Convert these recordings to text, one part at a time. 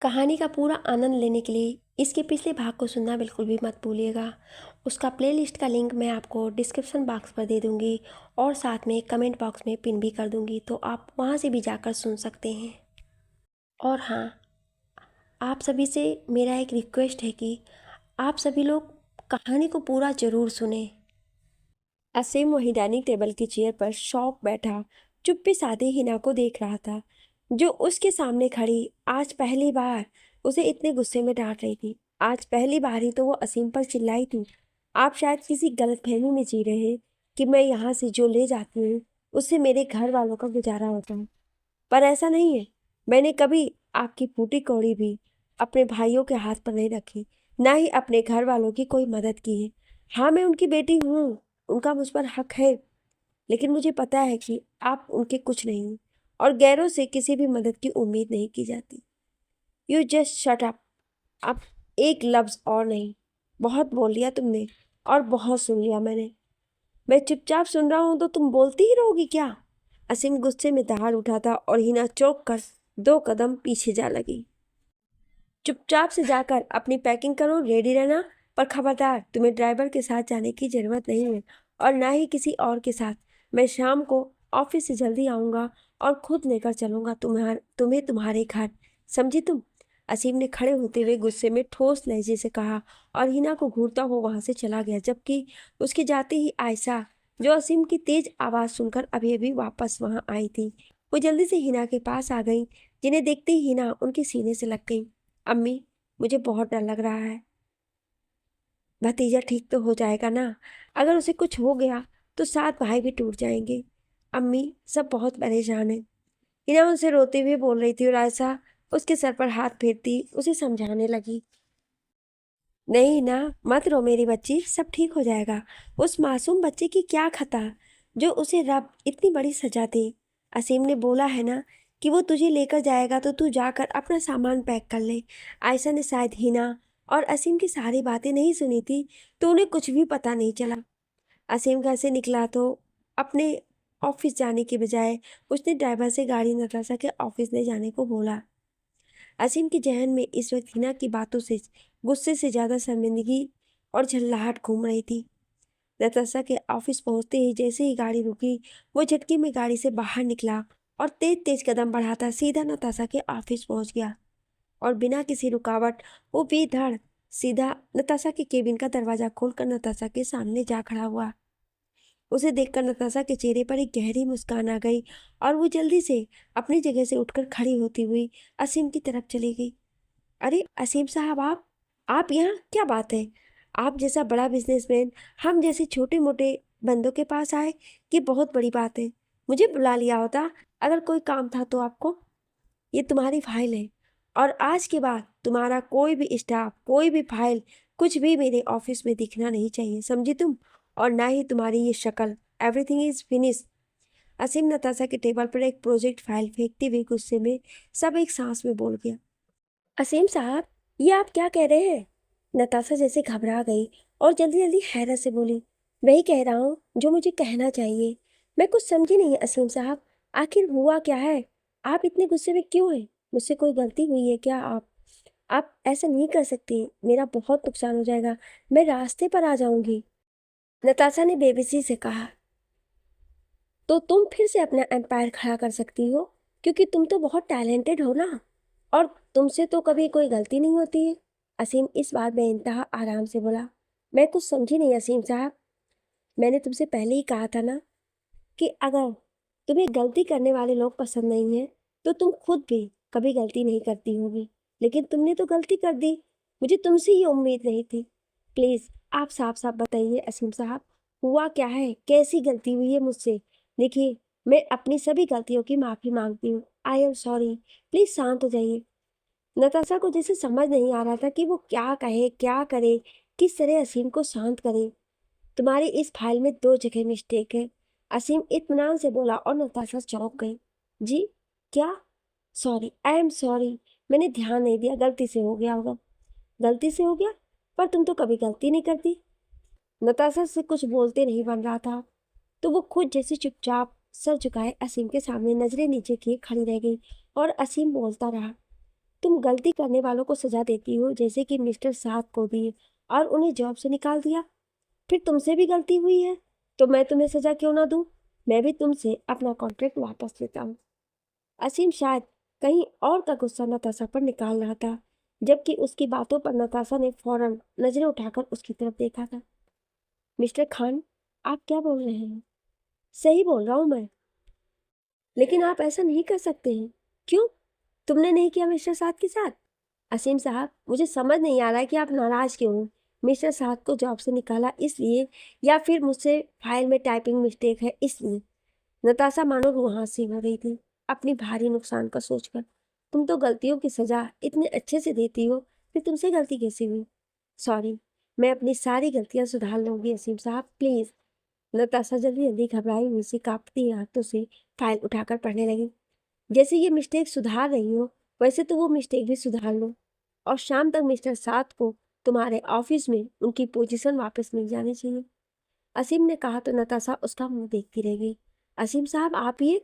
कहानी का पूरा आनंद लेने के लिए इसके पिछले भाग को सुनना बिल्कुल भी मत भूलिएगा। उसका प्लेलिस्ट का लिंक मैं आपको डिस्क्रिप्शन बॉक्स पर दे दूंगी और साथ में कमेंट बॉक्स में पिन भी कर दूंगी, तो आप वहां से भी जाकर सुन सकते हैं। और हाँ, आप सभी से मेरा एक रिक्वेस्ट है कि आप सभी लोग कहानी को पूरा ज़रूर सुने। असीम वही डाइनिंग टेबल की चेयर पर शौक बैठा चुप्पी साधे हिना को देख रहा था, जो उसके सामने खड़ी आज पहली बार उसे इतने गुस्से में डांट रही थी। आज पहली बार ही तो वो असीम पर चिल्लाई थी। आप शायद किसी गलतफहमी में जी रहे हैं कि मैं यहाँ से जो ले जाती हूँ उससे मेरे घर वालों का गुजारा होता है, पर ऐसा नहीं है। मैंने कभी आपकी फूटी कौड़ी भी अपने भाइयों के हाथ पर नहीं रखी, ना ही अपने घर वालों की कोई मदद की है। हाँ, मैं उनकी बेटी हूँ, उनका मुझ पर हक है, लेकिन मुझे पता है कि आप उनके कुछ नहीं हैं और गैरों से किसी भी मदद की उम्मीद नहीं की जाती। You just shut up. अब एक लफ्ज़ और नहीं। बहुत बोल लिया तुमने और बहुत सुन लिया मैंने। मैं चुपचाप सुन रहा हूँ तो तुम बोलती ही रहोगी क्या? असीम गुस्से में दहाड़ उठा था और हिना चौंक कर 2 कदम पीछे जा लगी। चुपचाप से जाकर अपनी पैकिंग करो, रेडी रहना, पर खबरदार, तुम्हें ड्राइवर के साथ जाने की जरूरत नहीं है और ना ही किसी और के साथ। मैं शाम को ऑफिस से जल्दी आऊँगा और खुद लेकर चलूँगा तुम्हें तुम्हारे घर। समझी तुम? असीम ने खड़े होते हुए गुस्से में ठोस लहजे से कहा और हिना को घूरता हुआ वहां से चला गया, जबकि उसके जाते ही आयशा, जो असीम की तेज आवाज़ सुनकर अभी अभी वापस वहां आई थी, वो जल्दी से हिना के पास आ गई, जिन्हें देखते ही हिना उनके सीने से लग गई। अम्मी, मुझे बहुत डर लग रहा है। भतीजा ठीक तो हो जाएगा ना? अगर उसे कुछ हो गया तो 7 भाई भी टूट जाएंगे। अम्मी, सब बहुत परेशान है। हिना उनसे रोते हुए बोल रही थी और आयशा उसके सर पर हाथ फेरती उसे समझाने लगी। नहीं ना, मत रो मेरी बच्ची, सब ठीक हो जाएगा। उस मासूम बच्चे की क्या खता जो उसे रब इतनी बड़ी सजा दे। असीम ने बोला है ना कि वो तुझे लेकर जाएगा, तो तू जाकर अपना सामान पैक कर ले। आयशा ने शायद हिना और असीम की सारी बातें नहीं सुनी थी, तो उन्हें कुछ भी पता नहीं चला। असीम घर से निकला तो अपने ऑफिस जाने के बजाय उसने ड्राइवर से गाड़ी नताशा के ऑफिस ले जाने को बोला। असीम के जहन में इस वक्त हिना की बातों से गुस्से से ज्यादा शर्मिंदगी और झल्लाहट घूम रही थी। नताशा के ऑफिस पहुंचते ही जैसे ही गाड़ी रुकी, वो झटके में गाड़ी से बाहर निकला और तेज तेज कदम बढ़ाता सीधा नताशा के ऑफिस पहुंच गया और बिना किसी रुकावट वो बेधड़ सीधा नताशा के केबिन का दरवाजा खोलकर नताशा के सामने जा खड़ा हुआ। उसे देखकर नताशा के चेहरे पर एक गहरी मुस्कान आ गई और वो जल्दी से अपनी जगह से उठकर खड़ी होती हुई असीम की तरफ चली गई। अरे असीम साहब, आप यहाँ, क्या बात है? आप जैसा बड़ा बिजनेसमैन हम जैसे छोटे मोटे बंदों के पास आए, कि बहुत बड़ी बात है। मुझे बुला लिया होता अगर कोई काम था तो आपको। ये तुम्हारी फाइल है और आज के बाद तुम्हारा कोई भी स्टाफ, कोई भी फाइल, कुछ भी मेरे ऑफिस में दिखना नहीं चाहिए, समझी तुम? और ना ही तुम्हारी ये शक्ल। Everything is finish. Aseem Natasha के टेबल पर एक प्रोजेक्ट फाइल फेंकते हुए गुस्से में सब एक सांस में बोल गया। असीम साहब, ये आप क्या कह रहे हैं? नताशा जैसे घबरा गई और जल्दी जल्दी हैरत से बोली। वही कह रहा हूँ जो मुझे कहना चाहिए। मैं कुछ समझी नहीं असीम साहब, आखिर हुआ क्या है? आप इतने गुस्से में क्यों हैं? मुझसे कोई गलती हुई है क्या? आप ऐसा नहीं कर सकती, मेरा बहुत नुकसान हो जाएगा, मैं रास्ते पर आ जाऊंगी। नताशा ने बेबसी से कहा। तो तुम फिर से अपना एम्पायर खड़ा कर सकती हो, क्योंकि तुम तो बहुत टैलेंटेड हो ना, और तुमसे तो कभी कोई गलती नहीं होती है। असीम इस बार बेइंतहा आराम से बोला। मैं कुछ समझी नहीं असीम साहब। मैंने तुमसे पहले ही कहा था ना कि अगर तुम्हें गलती करने वाले लोग पसंद नहीं है तो तुम खुद भी कभी गलती नहीं करती होगी, लेकिन तुमने तो गलती कर दी। मुझे तुमसे ये उम्मीद नहीं थी। प्लीज आप साफ साफ बताइए असीम साहब, हुआ क्या है? कैसी गलती हुई है मुझसे? देखिए, मैं अपनी सभी गलतियों की माफी मांगती हूँ। I am sorry. प्लीज शांत हो जाइए। नताशा को जैसे समझ नहीं आ रहा था कि वो क्या कहे, क्या करे, किस तरह असीम को शांत करे। तुम्हारी इस फाइल में 2 जगह मिस्टेक है, असीम इत्मीनान से बोला और नताशा चौंक गई। जी? क्या? सॉरी, आई एम सॉरी, मैंने ध्यान नहीं दिया, गलती से हो गया होगा। गलती से हो गया? पर तुम तो कभी गलती नहीं करती। नताशा से कुछ बोलते नहीं बन रहा था, तो वो खुद जैसे चुपचाप सर झुकाए असीम के सामने नजरें नीचे किए खड़ी रह गई और असीम बोलता रहा। तुम गलती करने वालों को सजा देती हो, जैसे कि मिस्टर साथ को दी और उन्हें जॉब से निकाल दिया। फिर तुमसे भी गलती हुई है, तो मैं तुम्हें सजा क्यों ना दूं? मैं भी तुमसे अपना कॉन्ट्रैक्ट वापस लेता हूँ। असीम शायद कहीं और का गुस्सा नताशा पर निकाल रहा था, जबकि उसकी बातों पर नताशा ने फौरन नजरें उठाकर उसकी तरफ देखा था। मिस्टर खान, आप क्या बोल रहे हैं? सही बोल रहा हूँ मैं। लेकिन आप ऐसा नहीं कर सकते हैं। क्यों? तुमने नहीं किया मिस्टर साद के साथ? असीम साहब, मुझे समझ नहीं आ रहा है कि आप नाराज क्यों हैं। मिस्टर साद को जॉब से निकाला इसलिए, या फिर मुझसे फाइल में टाइपिंग मिस्टेक है इसलिए? नताशा मानो रुआंसी हो रही थी अपनी भारी नुकसान का सोचकर। तुम तो गलतियों की सजा इतने अच्छे से देती हो, फिर तुमसे गलती कैसे हुई? सॉरी, मैं अपनी सारी गलतियां सुधार लूंगी असीम साहब, प्लीज। नताशा जल्दी जल्दी घबराई हुई सी कांपती हाथों से फाइल उठाकर पढ़ने लगी। जैसे ये मिस्टेक सुधार रही हो, वैसे तो वो मिस्टेक भी सुधार लो, और शाम तक मिस्टर साथ को तुम्हारे ऑफिस में उनकी पोजीशन वापस मिल जानी चाहिए। असीम ने कहा तो नताशा उसका मुंह देखती रह गई। असीम साहब, आप ये,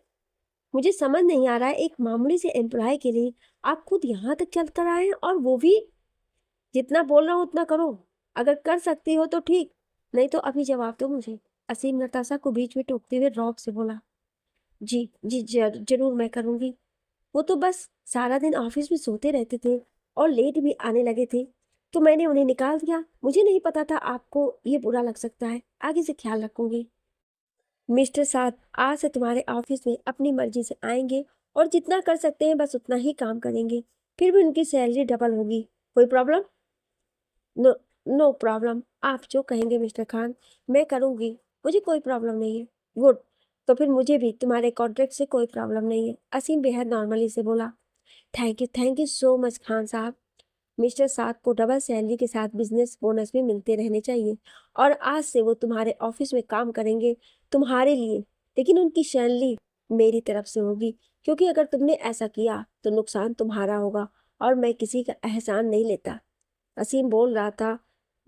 मुझे समझ नहीं आ रहा है, एक मामूली से एम्प्लॉय के लिए आप खुद यहाँ तक चल कर आए हैं, और वो भी। जितना बोल रहा हूँ उतना करो। अगर कर सकती हो तो ठीक, नहीं तो अभी जवाब दो मुझे। असीम नताशा को बीच में टोकते हुए रौब से बोला। जी जी, जरूर मैं करूँगी। वो तो बस सारा दिन ऑफिस में सोते रहते थे और लेट भी आने लगे थे, तो मैंने उन्हें निकाल दिया। मुझे नहीं पता था आपको ये बुरा लग सकता है। आगे से ख्याल रखूंगी। मिस्टर साथ आज से तुम्हारे ऑफिस में अपनी मर्जी से आएंगे और जितना कर सकते हैं बस उतना ही काम करेंगे। फिर भी उनकी सैलरी डबल होगी। कोई प्रॉब्लम? No, no problem. आप जो कहेंगे मिस्टर खान, मैं करूंगी। मुझे कोई प्रॉब्लम नहीं है। गुड। तो फिर मुझे भी तुम्हारे कॉन्ट्रैक्ट से कोई प्रॉब्लम नहीं है। असीम बेहद नॉर्मली से बोला। Thank you so much Khan साहब। मिस्टर साथ को डबल सैलरी के साथ बिजनेस बोनस भी मिलते रहने चाहिए, और आज से वो तुम्हारे ऑफिस में काम करेंगे तुम्हारे लिए, लेकिन उनकी सैलरी मेरी तरफ से होगी, क्योंकि अगर तुमने ऐसा किया तो नुकसान तुम्हारा होगा और मैं किसी का एहसान नहीं लेता। असीम बोल रहा था।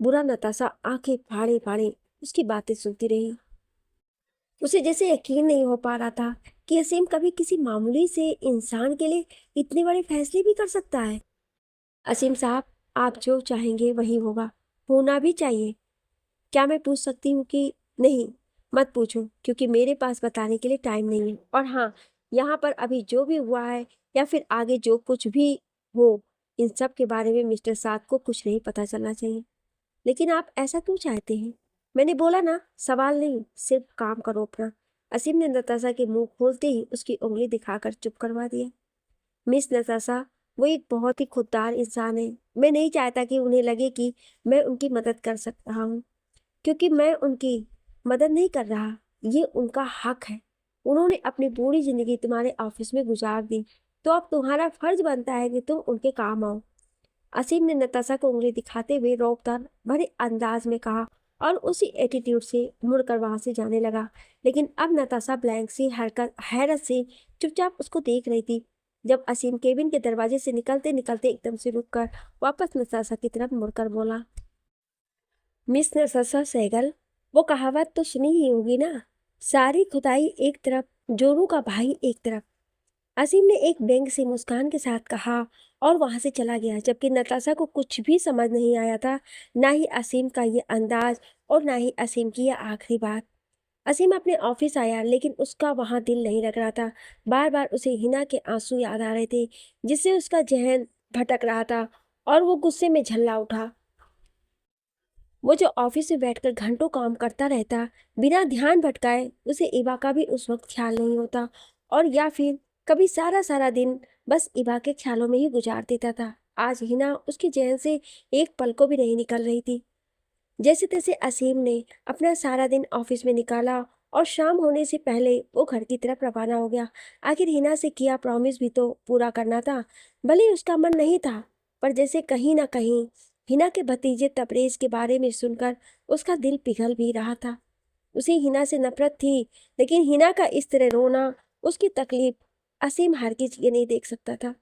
बुरा नताशा आंखें फाड़े फाड़े उसकी बातें सुनती रही। उसे जैसे यकीन नहीं हो पा रहा था कि असीम कभी किसी मामूली से इंसान के लिए इतने बड़े फैसले भी कर सकता है। असीम साहब, आप जो चाहेंगे वही होगा, होना भी चाहिए। क्या मैं पूछ सकती हूँ कि? नहीं, मत पूछो, क्योंकि मेरे पास बताने के लिए टाइम नहीं है। और हाँ, यहाँ पर अभी जो भी हुआ है या फिर आगे जो कुछ भी हो, इन सब के बारे में मिस्टर साथ को कुछ नहीं पता चलना चाहिए। लेकिन आप ऐसा क्यों चाहते हैं? मैंने बोला ना, सवाल नहीं, सिर्फ काम करो अपना। असीम ने नताशा के मुंह खोलते ही उसकी उंगली दिखाकर चुप करवा दिया। मिस नताशा, वो एक बहुत ही खुददार इंसान है। मैं नहीं चाहता कि उन्हें लगे कि मैं उनकी मदद कर सक रहा हूँ, क्योंकि मैं उनकी मदद नहीं कर रहा। ये उनका हक है। उन्होंने अपनी पूरी जिंदगी तुम्हारे ऑफिस में गुजार दी, तो अब तुम्हारा फर्ज बनता है कि तुम उनके काम आओ। असीम ने नताशा को उंगली दिखाते हुए रौबदार भरे अंदाज में कहा, और उसी एटीट्यूड से मुड़कर वहां से जाने लगा। लेकिन अब नताशा ब्लैंक सी हरकत हैरत से चुपचाप उसको देख रही थी। जब असीम केबिन के दरवाजे से निकलते निकलते एकदम से रुककर वापस नताशा की तरफ मुड़कर बोला। मिस नताशा सहगल, वो कहावत तो सुनी ही होगी ना, सारी खुदाई एक तरफ, जोरू का भाई एक तरफ। असीम ने एक व्यंग सी मुस्कान के साथ कहा और वहां से चला गया, जबकि नताशा को कुछ भी समझ नहीं आया था, ना ही असीम का ये अंदाज और ना ही असीम की यह आखिरी बात। असीम अपने ऑफिस आया, लेकिन उसका वहां दिल नहीं लग रहा था। बार बार उसे हिना के आंसू याद आ रहे थे, जिससे उसका जहन भटक रहा था और वो गुस्से में झल्ला उठा। वो जो ऑफिस में बैठकर घंटों काम करता रहता बिना ध्यान भटकाए, उसे इबा का भी उस वक्त ख्याल नहीं होता, और या फिर कभी सारा सारा दिन बस इबा के ख्यालों में ही गुजार देता था। आज हिना उसके जहन से एक पल को भी नहीं निकल रही थी। जैसे तैसे असीम ने अपना सारा दिन ऑफिस में निकाला और शाम होने से पहले वो घर की तरफ रवाना हो गया। आखिर हिना से किया प्रॉमिस भी तो पूरा करना था। भले उसका मन नहीं था, पर जैसे कहीं ना कहीं हिना के भतीजे तबरेज के बारे में सुनकर उसका दिल पिघल भी रहा था। उसे हिना से नफरत थी, लेकिन हिना का इस तरह रोना, उसकी तकलीफ असीम हरगिज ये नहीं देख सकता था।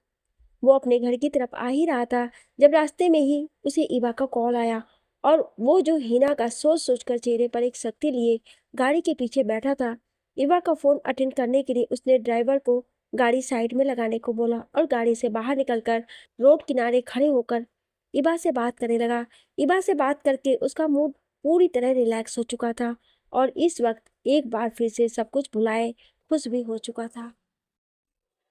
वो अपने घर की तरफ आ ही रहा था, जब रास्ते में ही उसे ईबा का कॉल आया, और वो जो हिना का सोच सोचकर चेहरे पर एक शक्ति लिए गाड़ी के पीछे बैठा था। ईबा का फोन अटेंड करने के लिए उसने ड्राइवर को गाड़ी साइड में लगाने को बोला और गाड़ी से बाहर निकलकर रोड किनारे खड़े होकर इबा से बात करने लगा। इबा से बात करके उसका मूड पूरी तरह रिलैक्स हो चुका था और इस वक्त एक बार फिर से सब कुछ भुलाए खुश भी हो चुका था।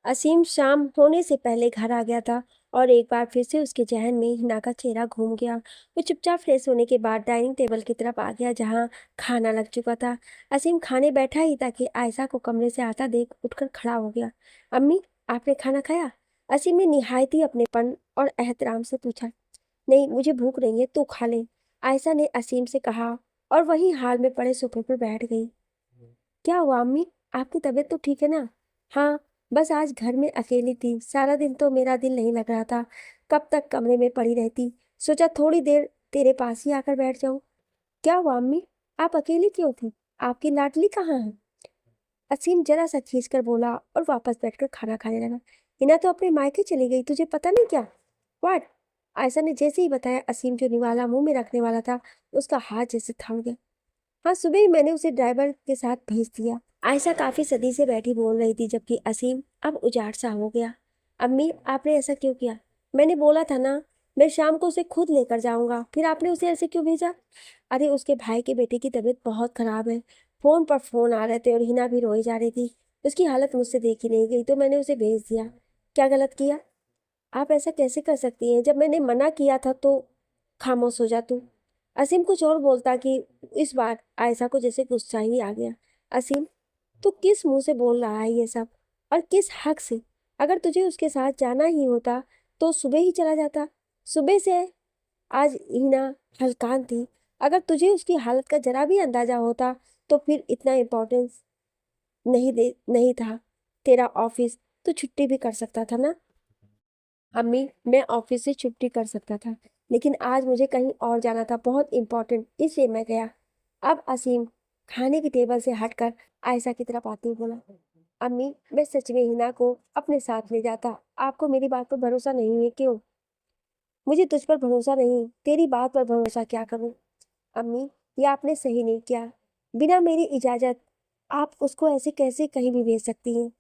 असीम शाम होने से पहले घर आ गया था और एक बार फिर से उसके जहन में हिना का चेहरा घूम गया। वो चुपचाप फ्रेश होने के बाद डाइनिंग टेबल की तरफ आ गया जहाँ खाना लग चुका था। असीम खाने बैठा ही था कि आयशा को कमरे से आता देख उठकर खड़ा हो गया। अम्मी, आपने खाना खाया? असीम ने निहायती अपनेपन और एहतराम से पूछा। नहीं, मुझे भूख नहीं है, तू खा ले, आयशा ने असीम से कहा और वहीं हाल में पड़े सोफे पर बैठ गई। क्या हुआ अम्मी, आपकी तबीयत तो ठीक है ना? हाँ, बस आज घर में अकेली थी, सारा दिन तो मेरा दिल नहीं लग रहा था, कब तक कमरे में पड़ी रहती, सोचा थोड़ी देर तेरे पास ही आकर बैठ जाऊं। क्या हुआ अम्मी, आप अकेली क्यों थी? आपकी लाडली कहाँ है? असीम जरा सा खींच कर बोला और वापस बैठकर खाना खाने लगा। हिना तो अपने मायके चली गई, तुझे पता नहीं क्या? व्हाट? आयशा ने जैसे ही बताया असीम जो निवाला मुंह में रखने वाला था उसका हाथ जैसे थम गया। हाँ, सुबह ही मैंने उसे ड्राइवर के साथ भेज दिया। आयशा काफी सदी से बैठी बोल रही थी जबकि असीम अब उजाड़ सा हो गया। अम्मी, आपने ऐसा क्यों किया? मैंने बोला था ना, मैं शाम को उसे खुद लेकर जाऊंगा, फिर आपने उसे ऐसे क्यों भेजा? अरे, उसके भाई के बेटे की तबीयत बहुत खराब है, फोन पर फोन आ रहे थे और हिना भी रोई जा रही थी। उसकी हालत मुझसे देखी नहीं गई तो मैंने उसे भेज दिया। क्या गलत किया? आप ऐसा कैसे कर सकती हैं? जब मैंने मना किया था तो खामोश हो जा तू। असीम कुछ और बोलता कि इस बार आयशा को जैसे गुस्सा ही आ गया। असीम, तू किस मुंह से बोल रहा है ये सब, और किस हक से? अगर तुझे उसके साथ जाना ही होता तो सुबह ही चला जाता। सुबह से आज हिना हलकान थी। अगर तुझे उसकी हालत का जरा भी अंदाजा होता तो फिर इतना इम्पोर्टेंस नहीं था। तेरा ऑफिस, तो छुट्टी भी कर सकता था ना? अम्मी, मैं ऑफिस से छुट्टी कर सकता था लेकिन आज मुझे कहीं और जाना था, बहुत इंपॉर्टेंट, इसलिए मैं गया। अब असीम खाने की टेबल से हटकर आयशा की तरफ आते हुए बोला। अम्मी, मैं सच में हिना को अपने साथ ले जाता। आपको मेरी बात पर भरोसा नहीं है क्यों? मुझे तुझ पर भरोसा नहीं, तेरी बात पर भरोसा क्या करूं? अम्मी, ये आपने सही नहीं किया। बिना मेरी इजाजत आप उसको ऐसे कैसे कहीं भी भेज सकती हैं?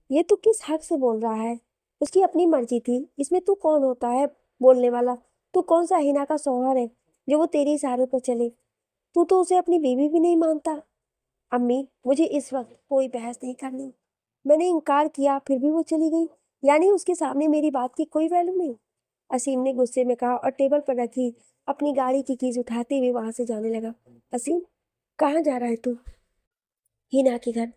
ये तू किस हक से बोल रहा है? उसकी अपनी मर्जी थी, इसमें तू कौन होता है बोलने वाला? तू कौन सा हिना का शौहर है जो वो तेरे इशारे पर चले? तू तो उसे अपनी बीवी भी नहीं मानता। अम्मी, मुझे इस वक्त कोई बहस नहीं करनी। मैंने इनकार किया फिर भी वो चली गई, यानी उसके सामने मेरी बात की कोई वैल्यू नहीं? असीम ने गुस्से में कहा और टेबल पर रखी अपनी गाड़ी की कीज उठाते हुए वहां से जाने लगा। असीम, कहाँ जा रहा है तू? हिना के घर।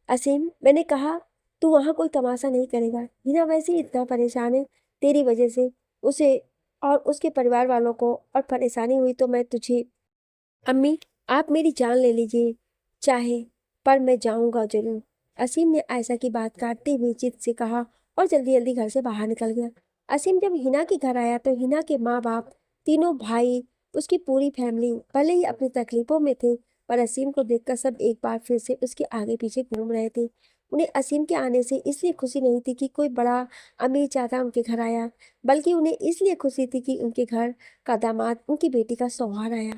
असीम, मैंने कहा तू वहां कोई तमाशा नहीं करेगा। हिना वैसे ही इतना परेशान है तेरी वजह से, उसे और उसके परिवार वालों को और परेशानी हुई तो मैं तुझे। अम्मी, आप मेरी जान ले लीजिए चाहे, पर मैं जाऊंगा जरूर। असीम ने आयशा की बात काटते हुए जिद से कहा और जल्दी जल्दी घर से बाहर निकल गया। असीम जब हिना के घर आया तो हिना के माँ बाप, तीनों भाई, उसकी पूरी फैमिली भले ही अपनी तकलीफों में थे पर असीम को देखकर सब एक बार फिर से उसके आगे पीछे घूम रहे थे। उन्हें असीम के आने से इसलिए खुशी नहीं थी कि कोई बड़ा अमीर चाचा उनके घर आया, बल्कि उन्हें इसलिए खुशी थी कि उनके घर का दामाद उनकी बेटी का सौहार आया।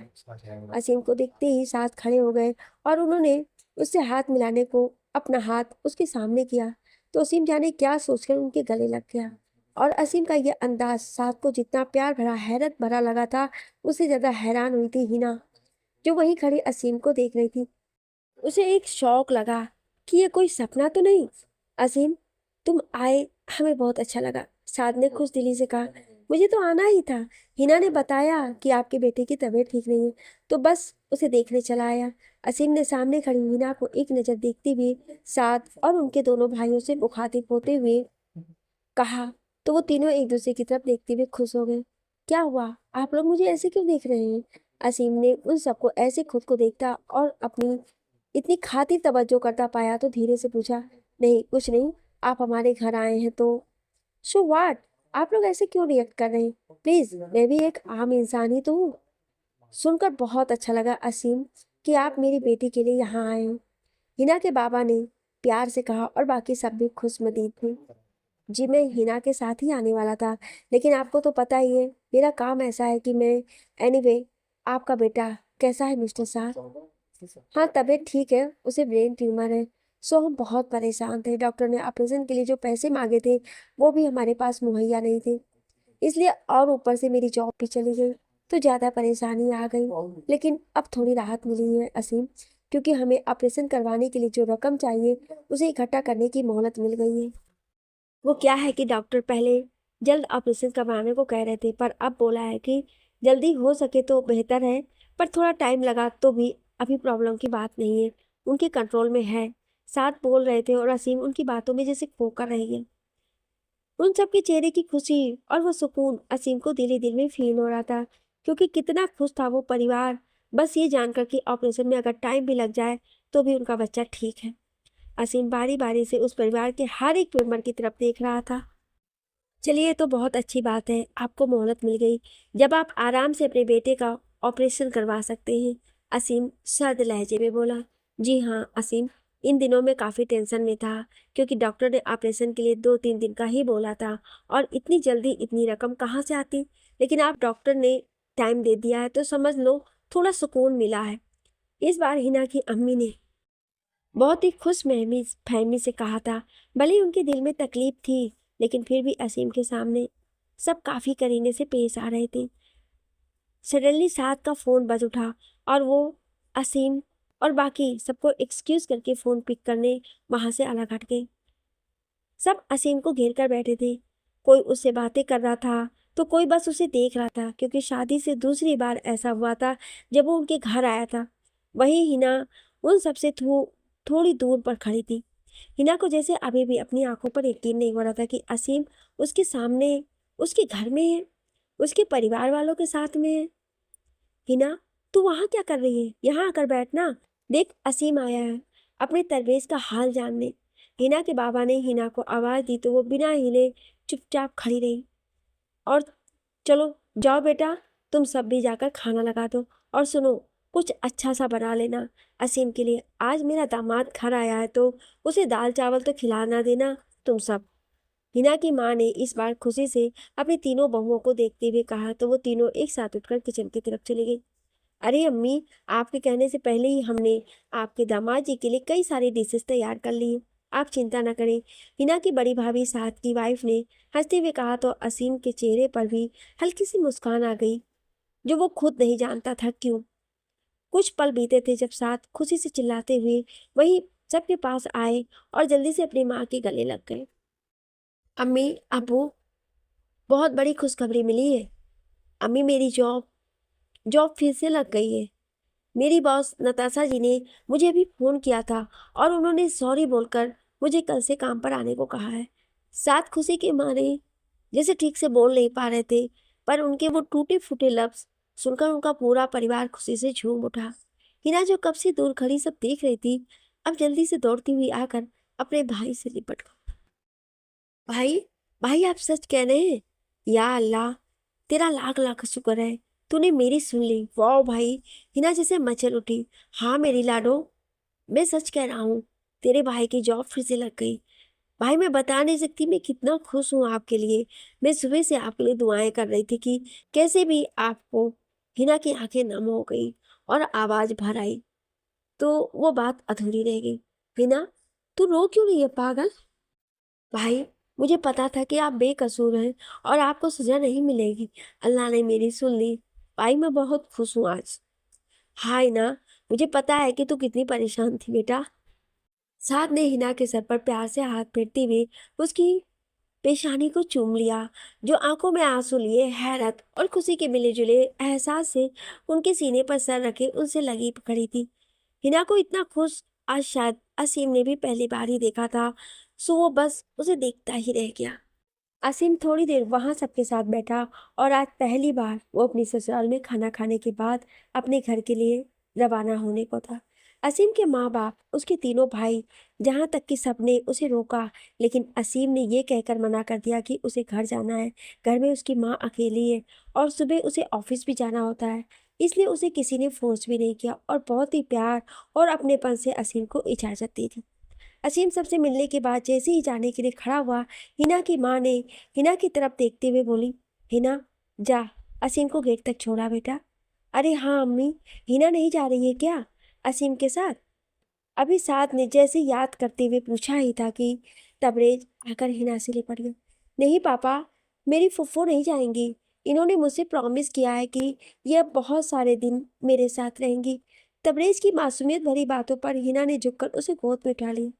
असीम को देखते ही साथ खड़े हो गए और उन्होंने उससे हाथ मिलाने को अपना हाथ उसके सामने किया तो असीम जाने क्या सोचकर उनके गले लग गया। और असीम का यह अंदाज साथ को जितना प्यार भरा हैरत भरा लगा था उससे ज्यादा हैरान हुई थी हिना, जो वहीं खड़ी असीम को देख रही थी। उसे एक शौक लगा कि ये कोई सपना तो नहीं। असीम, तुम आए, हमें बहुत अच्छा लगा, साद ने खुश दिली से कहा। मुझे तो आना ही था, हिना ने बताया कि आपके बेटे की तबीयत ठीक नहीं है तो बस उसे देखने चला आया। असीम ने सामने खड़ी हिना को एक नजर देखते हुए साद और उनके दोनों भाइयों से मुखातिब होते हुए कहा तो वो तीनों एक दूसरे की तरफ देखते हुए खुश हो गए। क्या हुआ, आप लोग मुझे ऐसे क्यों देख रहे हैं? असीम ने उन सबको ऐसे खुद को देखता और अपनी इतनी खातिर तवज्जो करता पाया तो धीरे से पूछा। नहीं, कुछ नहीं, आप हमारे घर आए हैं तो। सो व्हाट, आप लोग ऐसे क्यों रिएक्ट कर रहे हैं? प्लीज, मैं भी एक आम इंसान ही तो हूँ। सुनकर बहुत अच्छा लगा असीम कि आप मेरी बेटी के लिए यहाँ आए हैं, हिना के बाबा ने प्यार से कहा और बाकी सब भी खुशमदीद थे। जी, मैं हिना के साथ ही आने वाला था लेकिन आपको तो पता ही है मेरा काम ऐसा है कि मैं। एनीवे, आपका बेटा कैसा है मिस्टर शाह? हाँ, तबीयत ठीक है, उसे ब्रेन ट्यूमर है, सो हम बहुत परेशान थे। डॉक्टर ने ऑपरेशन के लिए जो पैसे मांगे थे वो भी हमारे पास मुहैया नहीं थे, इसलिए और ऊपर से मेरी जॉब भी चली गई तो ज़्यादा परेशानी आ गई। लेकिन अब थोड़ी राहत मिली है असीम, क्योंकि हमें ऑपरेशन करवाने के लिए जो रकम चाहिए उसे इकट्ठा करने की मोहलत मिल गई है। वो क्या है कि डॉक्टर पहले जल्द ऑपरेशन करवाने को कह रहे थे, पर अब बोला है कि जल्दी हो सके तो बेहतर है, पर थोड़ा टाइम लगा तो भी अभी प्रॉब्लम की बात नहीं है, उनके कंट्रोल में है। साथ बोल रहे थे और असीम उनकी बातों में जैसे खो कर रही है। उन सबके चेहरे की खुशी और वो सुकून असीम को दिल ही दिल में फील हो रहा था, क्योंकि कितना खुश था वो परिवार, बस ये जानकर कि ऑपरेशन में अगर टाइम भी लग जाए तो भी उनका बच्चा ठीक है। असीम बारी बारी से उस परिवार के हर एक मेंबर की तरफ देख रहा था। चलिए, तो बहुत अच्छी बात है, आपको मोहलत मिल गई, जब आप आराम से अपने बेटे का ऑपरेशन करवा सकते हैं। असीम सर्द लहजे में बोला। जी हाँ असीम, इन दिनों में काफ़ी टेंशन में था, क्योंकि डॉक्टर ने ऑपरेशन के लिए 2-3 दिन का ही बोला था और इतनी जल्दी इतनी रकम कहाँ से आती। लेकिन आप डॉक्टर ने टाइम दे दिया है तो समझ लो थोड़ा सुकून मिला है। इस बार हिना की अम्मी ने बहुत ही खुश महमी फहमी से कहा था। भले ही उनके दिल में तकलीफ थी, लेकिन फिर भी असीम के सामने सब काफ़ी करीने से पेश आ रहे थे। सडनली साथ का फ़ोन बज उठा और वो असीम और बाकी सबको एक्सक्यूज करके फ़ोन पिक करने वहाँ से अलग हट गए। सब असीम को घेर कर बैठे थे। कोई उससे बातें कर रहा था तो कोई बस उसे देख रहा था, क्योंकि शादी से दूसरी बार ऐसा हुआ था जब वो उनके घर आया था। वही हिना उन सबसे थोड़ी दूर पर खड़ी थी। हिना को जैसे अभी भी अपनी आंखों पर यकीन नहीं हो रहा था कि असीम उसके सामने, उसके घर में है, उसके परिवार वालों के साथ में है। हिना, तू वहाँ क्या कर रही है? यहाँ आकर बैठना। देख, असीम आया है अपने तरवेज का हाल जानने। हिना के बाबा ने हिना को आवाज़ दी तो वो बिना हिले चुपचाप खड़ी रही। और चलो जाओ बेटा, तुम सब भी जाकर खाना लगा दो। और सुनो, कुछ अच्छा सा बना लेना असीम के लिए। आज मेरा दामाद घर आया है तो उसे दाल चावल तो खिलाना देना तुम सब। हिना की माँ ने इस बार खुशी से अपनी तीनों बहुओं को देखते हुए कहा तो वो तीनों एक साथ उठकर किचन की तरफ चली गई। अरे अम्मी, आपके कहने से पहले ही हमने आपके दामाद जी के लिए कई सारी डिशेस तैयार कर ली हैं, आप चिंता न करें। हिना की बड़ी भाभी साथ की वाइफ ने हंसते हुए कहा तो असीम के चेहरे पर भी हल्की सी मुस्कान आ गई, जो वो खुद नहीं जानता था क्यों। कुछ पल बीते थे जब साथ खुशी से चिल्लाते हुए वहीं सबके पास आए और जल्दी से अपनी माँ के गले लग गए। अम्मी, अबू, बहुत बड़ी खुशखबरी मिली है। अम्मी, मेरी जॉब जॉब फिर से लग गई है। मेरी बॉस नताशा जी ने मुझे अभी फ़ोन किया था और उन्होंने सॉरी बोलकर मुझे कल से काम पर आने को कहा है। साथ खुशी के मारे जैसे ठीक से बोल नहीं पा रहे थे, पर उनके वो टूटे फूटे लफ्ज़ सुनकर उनका पूरा परिवार खुशी से झूम उठा। हिना जो कब से दूर खड़ी सब देख रही थी, अब जल्दी से दौड़ती हुई आकर अपने भाई से लिपट गई। भाई, भाई, आप सच कह रहे हैं? या अल्लाह, तेरा लाख लाख शुक्र है, तूने मेरी सुन ली। वाह भाई, हिना जैसे मचल उठी। हाँ मेरी लाडो, मैं सच कह रहा हूँ, तेरे भाई की जॉब फिर से लग गई। भाई, मैं बता नहीं सकती मैं कितना खुश हूँ आपके लिए। मैं सुबह से आपके लिए दुआएं कर रही थी कि कैसे भी आपको। हिना की आंखें नम हो गई और आवाज भर आई तो वो बात अधूरी रह गई। हिना, तू रो क्यों रही है पागल? भाई, मुझे पता था कि आप बेकसूर हैं और आपको सजा नहीं मिलेगी। अल्लाह ने मेरी सुन ली। भाई, मैं बहुत खुश हूँ आज। हाय ना, मुझे पता है कि तू कितनी परेशान थी बेटा। साथ ने हिना के सर पर प्यार से हाथ फेरते हुए उसकी पेशानी को चूम लिया, जो आंखों में आंसू लिए हैरत और खुशी के मिले जुले एहसास से उनके सीने पर सर रखे उनसे लगी खड़ी थी। हिना को इतना खुश आज शायद असीम ने भी पहली बार ही देखा था, सो वो बस उसे देखता ही रह गया। असीम थोड़ी देर वहां सबके साथ बैठा और आज पहली बार वो अपनी ससुराल में खाना खाने के बाद अपने घर के लिए रवाना होने को था। असीम के माँ बाप, उसके तीनों भाई, जहाँ तक कि सबने उसे रोका, लेकिन असीम ने ये कहकर मना कर दिया कि उसे घर जाना है। घर में उसकी माँ अकेली है और सुबह उसे ऑफिस भी जाना होता है, इसलिए उसे किसी ने फोर्स भी नहीं किया और बहुत ही प्यार और अपनेपन से असीम को इजाज़त दी थी। असीम सबसे मिलने के बाद जैसे ही जाने के लिए खड़ा हुआ, हिना की माँ ने हिना की तरफ देखते हुए बोली, हिना, जा, असीम को गेट तक छोड़ा बेटा। अरे हाँ अम्मी, हिना नहीं जा रही है क्या असीम के साथ? अभी साथ ने जैसे याद करते हुए पूछा ही था कि तबरेज आकर हिना से लिपट गया। नहीं पापा, मेरी फुफ्फो नहीं जाएंगी। इन्होंने मुझसे प्रॉमिस किया है कि यह बहुत सारे दिन मेरे साथ रहेंगी। तबरेज की मासूमियत भरी बातों पर हिना ने झुककर उसे गोद में उठा लिया।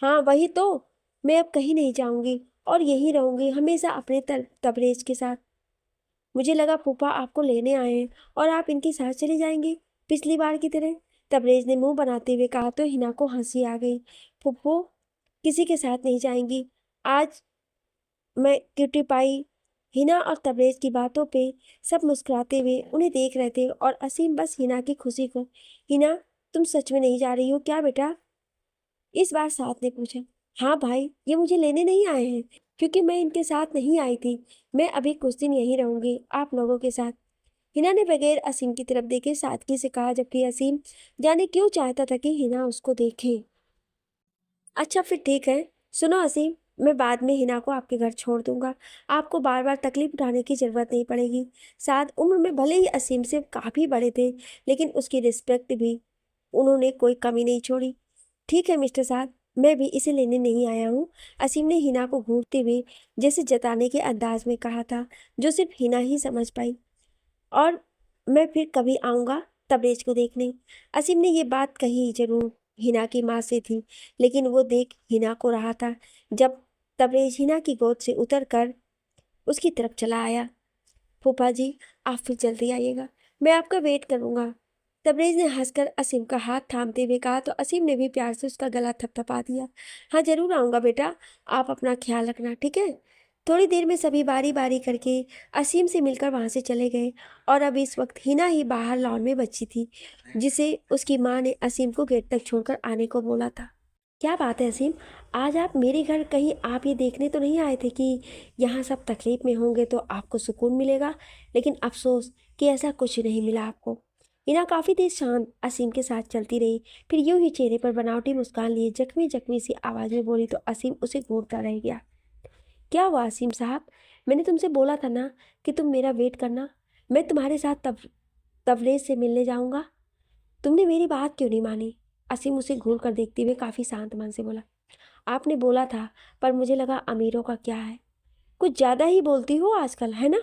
हाँ वही तो, मैं अब कहीं नहीं जाऊंगी और यहीं रहूंगी हमेशा अपने तबरेज के साथ। मुझे लगा फूफा आपको लेने आए हैं और आप इनके साथ चले जाएंगे पिछली बार की तरह। तबरेज ने मुंह बनाते हुए कहा तो हिना को हंसी आ गई। फुफ्फो किसी के साथ नहीं जाएंगी आज मैं क्यूटी पाई। हिना और तबरेज की बातों पे सब मुस्कुराते हुए उन्हें देख रहे थे और असीम बस हिना की खुशी को। हिना, तुम सच में नहीं जा रही हो क्या बेटा? इस बार साथ ने पूछा। हाँ भाई, ये मुझे लेने नहीं आए हैं क्योंकि मैं इनके साथ नहीं आई थी। मैं अभी कुछ दिन यहीं रहूंगी आप लोगों के साथ। हिना ने बगैर असीम की तरफ देखे सादगी से कहा, जबकि असीम जाने क्यों चाहता था कि हिना उसको देखे। अच्छा फिर ठीक है। सुनो असीम, मैं बाद में हिना को आपके घर छोड़ दूंगा। आपको बार बार तकलीफ उठाने की जरूरत नहीं पड़ेगी। साथ उम्र में भले ही असीम से काफी बड़े थे, लेकिन उसकी रिस्पेक्ट भी उन्होंने कोई कमी नहीं छोड़ी। ठीक है मिस्टर साहब, मैं भी इसे लेने नहीं आया हूँ। असीम ने हिना को घूरते हुए जैसे जताने के अंदाज में कहा था, जो सिर्फ हिना ही समझ पाई। और मैं फिर कभी आऊँगा तबरेज को देखने। असीम ने ये बात कही जरूर हिना की माँ से थी, लेकिन वो देख हिना को रहा था जब तबरेज हिना की गोद से उतर कर उसकी तरफ चला आया। फूफा जी, आप फिर जल्दी आइएगा, मैं आपका वेट करूंगा। तबरेज ने हंसकर असीम का हाथ थामते हुए कहा तो असीम ने भी प्यार से उसका गला थपथपा दिया। हाँ जरूर आऊंगा बेटा, आप अपना ख्याल रखना, ठीक है? थोड़ी देर में सभी बारी बारी करके असीम से मिलकर वहां से चले गए और अब इस वक्त हिना ही बाहर लॉन में बची थी, जिसे उसकी माँ ने असीम को गेट तक छोड़कर आने को बोला था। क्या बात है असीम, आज आप मेरे घर कहीं आप ये देखने तो नहीं आए थे कि यहाँ सब तकलीफ में होंगे तो आपको सुकून मिलेगा? लेकिन अफसोस कि ऐसा कुछ नहीं मिला आपको। हिना काफ़ी देर शांत असीम के साथ चलती रही, फिर यूं ही चेहरे पर बनावटी मुस्कान लिए जख्मी जख्मी सी आवाज़ में बोली तो असीम उसे घूरता रह गया। क्या हुआ असीम साहब, मैंने तुमसे बोला था ना कि तुम मेरा वेट करना, मैं तुम्हारे साथ तबरेज से मिलने जाऊंगा। तुमने मेरी बात क्यों नहीं मानी? असीम उसे घूर कर देखते हुए काफ़ी शांत मन से बोला। आपने बोला था, पर मुझे लगा अमीरों का क्या है, कुछ ज़्यादा ही बोलती हो आजकल, है ना?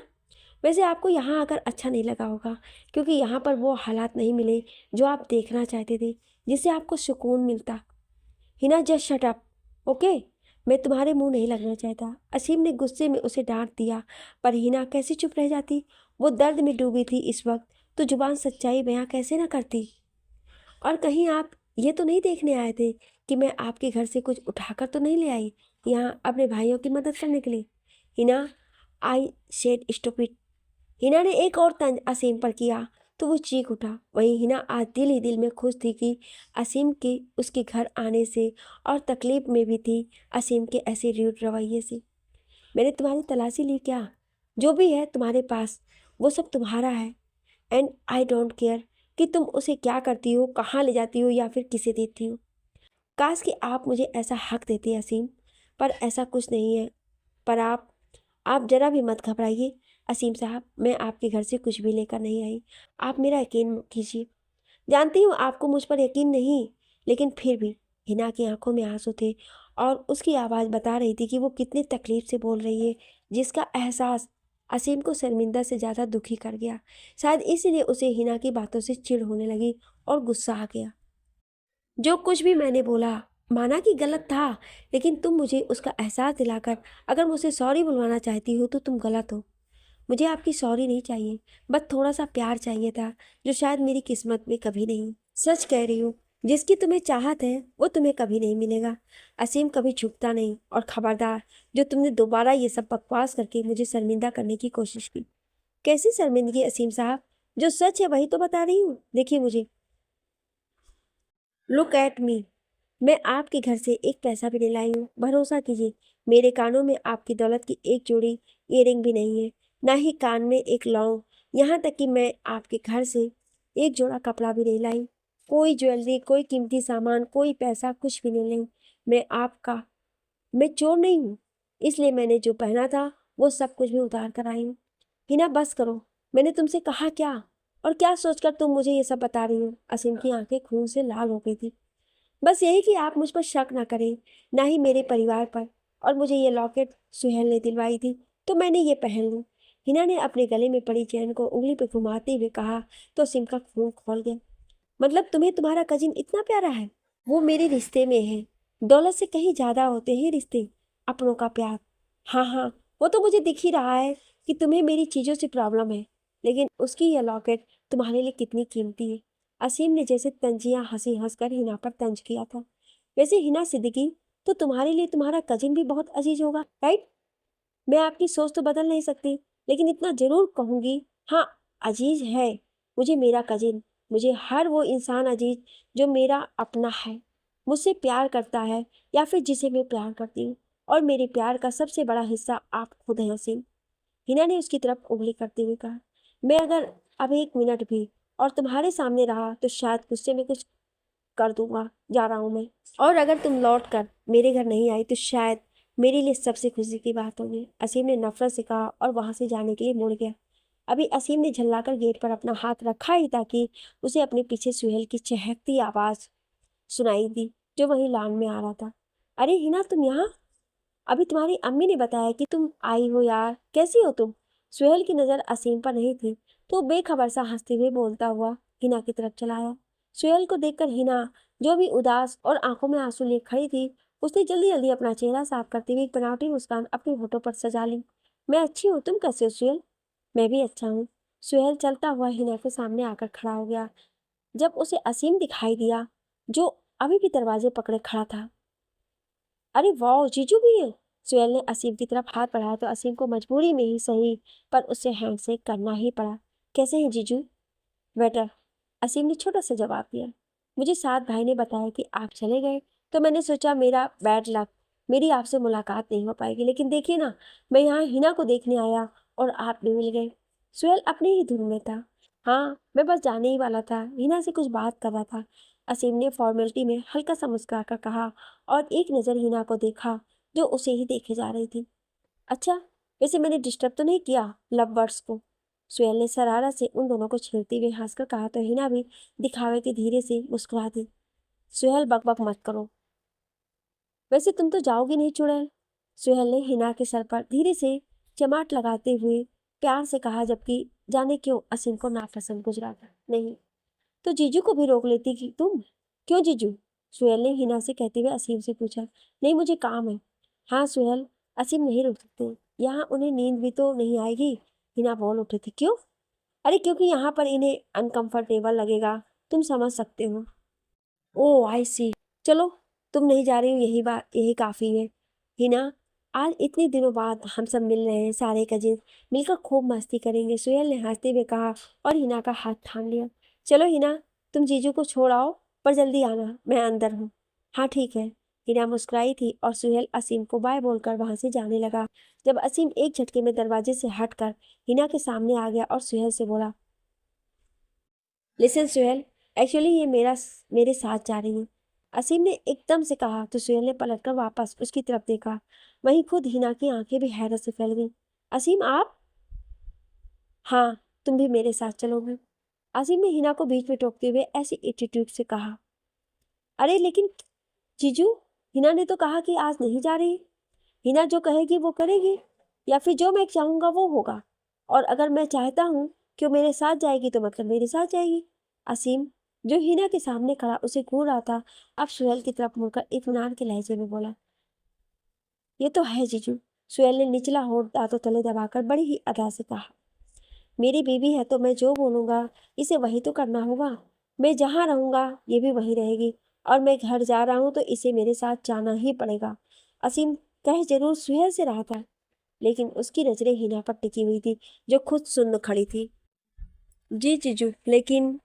वैसे आपको यहाँ आकर अच्छा नहीं लगा होगा, क्योंकि यहाँ पर वो हालात नहीं मिले जो आप देखना चाहते थे, जिससे आपको सुकून मिलता। Hina just shut up, okay? मैं तुम्हारे मुंह नहीं लगना चाहता। असीम ने गुस्से में उसे डांट दिया, पर हिना कैसे चुप रह जाती? वो दर्द में डूबी थी इस वक्त, तो जुबान सच्चाई बयां कैसे ना करती? और कहीं आप ये तो नहीं देखने आए थे कि मैं आपके घर से कुछ उठाकर तो नहीं ले आई यहाँ अपने भाइयों की मदद करने के लिए? हिना, आई शेड स्टूपिड। हिना ने एक और तंज असीम पर किया तो वो चीख उठा। वहीं हिना आज दिल ही दिल में खुश थी कि असीम के उसके घर आने से, और तकलीफ में भी थी असीम के ऐसे रूड रवैये से। मैंने तुम्हारी तलाशी ली क्या? जो भी है तुम्हारे पास वो सब तुम्हारा है, एंड आई डोंट केयर कि तुम उसे क्या करती हो, कहाँ ले जाती हो या फिर किसे देती हो। काश कि आप मुझे ऐसा हक देते असीम, पर ऐसा कुछ नहीं है। पर आप जरा भी मत घबराइए असीम साहब, मैं आपके घर से कुछ भी लेकर नहीं आई। आप मेरा यकीन कीजिए। जानती हूँ आपको मुझ पर यकीन नहीं, लेकिन फिर भी। हिना की आंखों में आंसू थे और उसकी आवाज़ बता रही थी कि वो कितनी तकलीफ से बोल रही है, जिसका एहसास असीम को शर्मिंदा से ज़्यादा दुखी कर गया। शायद इसीलिए उसे हिना की बातों से चिढ़ होने लगी और गुस्सा आ गया। जो कुछ भी मैंने बोला, माना कि गलत था, लेकिन तुम मुझे उसका एहसास दिलाकर अगर मुझसे सॉरी बुलवाना चाहती हो तो तुम गलत हो। मुझे आपकी सॉरी नहीं चाहिए, बस थोड़ा सा प्यार चाहिए था, जो शायद मेरी किस्मत में कभी नहीं। सच कह रही हूँ, जिसकी तुम्हें चाहत है वो तुम्हें कभी नहीं मिलेगा। असीम कभी झुकता नहीं, और खबरदार जो तुमने दोबारा ये सब बकवास करके मुझे शर्मिंदा करने की कोशिश की। कैसी शर्मिंदगी असीम साहब? जो सच है वही तो बता रही हूँ, देखिए मुझे, लुक एट मी। मैं आपके घर से एक पैसा भी नहीं लाई हूँ, भरोसा कीजिए। मेरे कानों में आपकी दौलत की एक जोड़ी ईयरिंग भी नहीं है, ना ही कान में एक लौंग। यहाँ तक कि मैं आपके घर से एक जोड़ा कपड़ा भी नहीं लाई, कोई ज्वेलरी, कोई कीमती सामान, कोई पैसा, कुछ भी नहीं लाई। मैं चोर नहीं हूँ, इसलिए मैंने जो पहना था वो सब कुछ भी उतार कर आई हूँ। हिना बस करो, मैंने तुमसे कहा क्या? और क्या सोचकर तुम मुझे ये सब बता रही हो? असीम की आंखें खून से लाल हो गई थी। बस यही कि आप मुझ पर शक ना करें, ना ही मेरे परिवार पर। और मुझे ये लॉकेट सुहेल ने दिलवाई थी, तो मैंने ये पहन लूं। हिना ने अपने गले में पड़ी चैन को उंगली पे घुमाते हुए कहा तो सिम का खून खोल गया। मतलब तुम्हें तुम्हारा कजिन इतना प्यारा है? वो मेरे रिश्ते में है। दौलत से कहीं ज्यादा होते हैं रिश्ते, अपनों का प्यार। हाँ हाँ, वो तो मुझे दिख ही रहा है कि तुम्हें मेरी चीजों से प्रॉब्लम है, लेकिन उसकी यह लॉकेट तुम्हारे लिए कितनी कीमती है। असीम ने जैसे तंजिया हंसी हंसकर हिना पर तंज किया था। वैसे हिना सिद्दीकी, तो तुम्हारे लिए तुम्हारा कजिन भी बहुत अजीज होगा, राइट? मैं आपकी सोच तो बदल नहीं सकती, लेकिन इतना जरूर कहूंगी, हाँ, अजीज है मुझे मेरा कजिन। मुझे हर वो इंसान अजीज जो मेरा अपना है, मुझसे प्यार करता है या फिर जिसे मैं प्यार करती हूँ। और मेरे प्यार का सबसे बड़ा हिस्सा आप खुद हैं हसीन। हिना ने उसकी तरफ उंगली करते हुए कहा, मैं अगर अब एक मिनट भी और तुम्हारे सामने रहा तो शायद गुस्से में कुछ कर दूंगा। जा रहा हूं मैं। और अगर तुम लौट कर मेरे घर नहीं आई तो शायद मेरे लिए सबसे खुशी की बात होगी। असीम ने नफरत से कहा और वहां से जाने के लिए मुड़ गया। अभी असीम ने झल्लाकर गेट पर अपना हाथ रखा ही था कि उसे अपने पीछे सुहेल की चहकती आवाज सुनाई दी, जो वहीं लान में आ रहा था। अरे हिना, तुम यहाँ? अभी तुम्हारी अम्मी ने बताया कि तुम आई हो यार, कैसी हो तुम? सुहेल की नजर असीम पर नहीं थी, तो बेखबर सा हंसते हुए बोलता हुआ हिना की तरफ चला आया। सुहेल को देखकर हिना, जो भी उदास और आंखों में आंसू लिए खड़ी थी, उसने जल्दी जल्दी अपना चेहरा साफ करते हुए एक बनावटी मुस्कान अपने होठों पर सजा ली। मैं अच्छी हूँ, तुम कैसे हो सुहेल? मैं भी अच्छा हूँ। सुहेल चलता हुआ हिना के सामने आकर खड़ा हो गया। जब उसे असीम दिखाई दिया, जो अभी भी दरवाजे पकड़े खड़ा था। अरे वाह, जीजू भी है! सुहेल ने असीम की तरफ हाथ बढ़ाया तो असीम को मजबूरी में ही सही, पर उसे हैंडशेक करना ही पड़ा। कैसे हैं जीजू? वेटर, असीम ने छोटा सा जवाब दिया। मुझे साथ भाई ने बताया कि आप चले गए, तो मैंने सोचा मेरा बैड लक, मेरी आपसे मुलाकात नहीं हो पाएगी। लेकिन देखिए ना, मैं यहाँ हिना को देखने आया और आप भी मिल गए। सुहेल अपने ही धुन में था। हाँ, मैं बस जाने ही वाला था, हिना से कुछ बात कर रहा था। असीम ने फॉर्मेलिटी में हल्का सा मुस्कुराकर कहा और एक नज़र हिना को देखा, जो उसे ही देखे जा रही थी। अच्छा, वैसे मैंने डिस्टर्ब तो नहीं किया लव बर्ड्स को? सुहेल ने शरारत से उन दोनों को छेड़ते हुए हंसकर कहा तो हिना भी दिखावे के धीरे से मुस्कुरा दी। सुहेल, बकबक मत करो। वैसे तुम तो जाओगी नहीं चुड़ैल? सुहेल ने हिना के सर पर धीरे से चमाट लगाते हुए प्यार से कहा, जबकि जाने क्यों असीम को नापसंद गुजरा था। नहीं तो जीजू को भी रोक लेती कि तुम। क्यों जीजू? सुहेल ने हिना से कहते हुए असीम से पूछा। नहीं, मुझे काम है। हाँ सुहेल, असीम नहीं रुक सकते, यहाँ उन्हें नींद भी तो नहीं आएगी। हिना बोल उठे थे। क्यों? अरे क्योंकि यहाँ पर इन्हें अनकंफर्टेबल लगेगा, तुम समझ सकते हो। ओ आई सी। चलो, तुम नहीं जा रही हो, यही बात, यही काफी है। हिना, आज इतने दिनों बाद हम सब मिल रहे हैं, सारे कजिन मिलकर खूब मस्ती करेंगे, सुहेल ने हंसते हुए कहा और हिना का हाथ थाम लिया। चलो हिना, तुम जीजू को छोड़ आओ, पर जल्दी आना, मैं अंदर हूँ। हाँ ठीक है। हिना मुस्कुराई थी और सुहेल असीम को बाय बोलकर वहां से जाने लगा। जब असीम एक झटके में दरवाजे से हटकर हिना के सामने आ गया और सुहेल से बोला, लिसन सुहेल, एक्चुअली ये मेरे साथ जा रही है। असीम ने एकदम से कहा तो सुहेल ने पलटकर वापस उसकी तरफ देखा। वहीं खुद हिना की आंखें भी हैरत से फैल गईं। असीम, आप? हाँ, तुम भी मेरे साथ चलोगे? असीम ने हिना को बीच में टोकते हुए ऐसी एटीट्यूड से कहा। अरे लेकिन जीजू, हिना ने तो कहा कि आज नहीं जा रही। हिना जो कहेगी वो करेगी, या फिर जो मैं चाहूंगा वो होगा। और अगर मैं चाहता हूँ कि वो मेरे साथ जाएगी तो मतलब मेरे साथ जाएगी। असीम, जो हिना के सामने खड़ा उसे घूर रहा था, अब सुहेल की तरफ मुड़कर इत्मीनान के लहजे में बोला, ये तो है जीजू। सुहेल ने निचला होठ दांतों तले दबाकर बड़ी ही अदा से कहा, मेरी बीवी है तो मैं जो बोलूंगा इसे वही तो करना होगा। मैं जहाँ रहूंगा ये भी वहीं रहेगी, और मैं घर जा रहा हूँ तो इसे मेरे साथ जाना ही पड़ेगा। असीम कह जरूर सुहेल से रहा था, लेकिन उसकी नजरें हिना पर टिकी हुई थी, जो खुद सुन्न खड़ी थी। जी जीजू, लेकिन